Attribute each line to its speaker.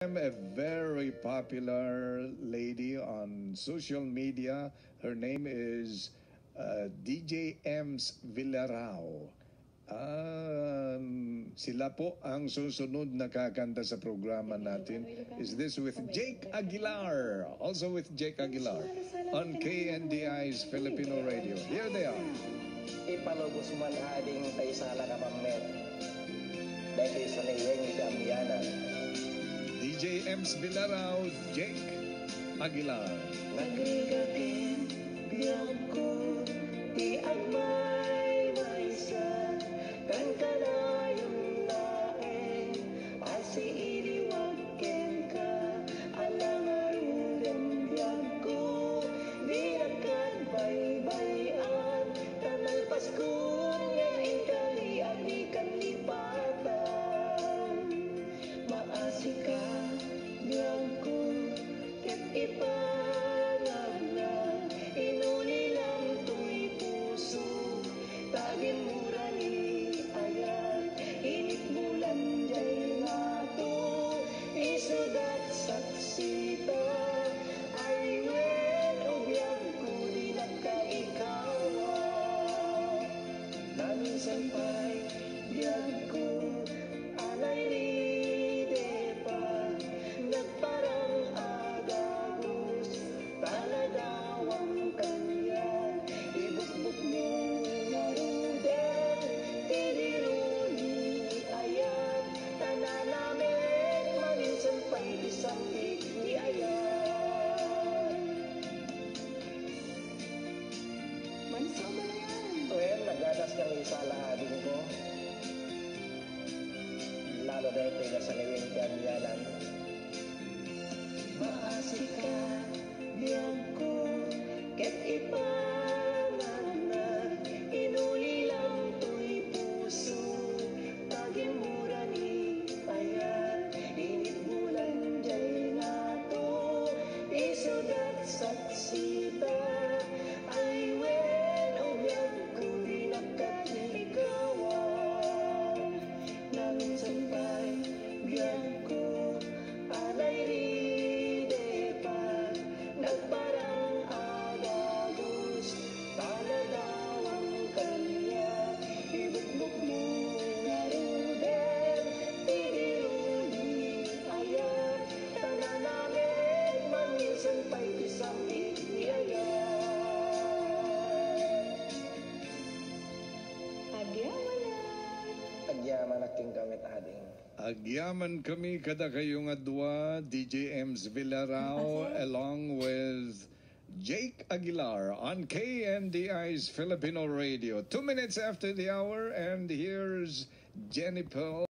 Speaker 1: I'm a very popular lady on social media. Her name is DJ Ems Vilarao. Sila po ang susunod na kakanta sa programa natin. Is this with Jake Aguilar? Also with Jake Aguilar on KNDI's Filipino Radio. Here they are.
Speaker 2: Ipalubos man ading tay sala ka pamet. Dahil sa naiweng kamiyana.
Speaker 1: DJ Ems Vilarao, Jake Aguilar.
Speaker 2: Nagrigatin biyag ko di agmay maisa kan kanayong laeng asi iliwagken ka alang arudem biyag ko di nagkadbay-bayan tanang paskun nga ikali alikan lipatan maasi ka biyag ko ket ipanaglag inuli lang to'y puso tagin mura ni ayat init bulan jay nga to isudat saksita ay wen o biyag ko di nagkaikawa namin sampay biyag ko alay ni depa nagparang agagos taladawang kanyan ibukbuk mo naruden Diro ni Ayat tananamin maninsan pa'y disambit ni Ayat mansama na yan well, nagadas kang isala ading ko lalo dahil pila sa liwing kanyanan maasi ka biyag ko ket ipanganag inuli lang to'y puso tagin mura ni ayat init bulan jay nga to isudat saksita ay wen o biyag ko di nagkatikawan namin sampay biyag ko alay rin nagparang agagos taladawang kanya ibukbuk mo naruden Diro ni Ayat tananamin maninsan pa'y disambit ni Ayat agyaman aking gamit ading
Speaker 1: Agyaman kami kada kayong adwa, DJ Ems Vilarao along with Jake Aguilar on KNDI's Filipino Radio. 2 minutes after the hour, and here's Jenny Pearl.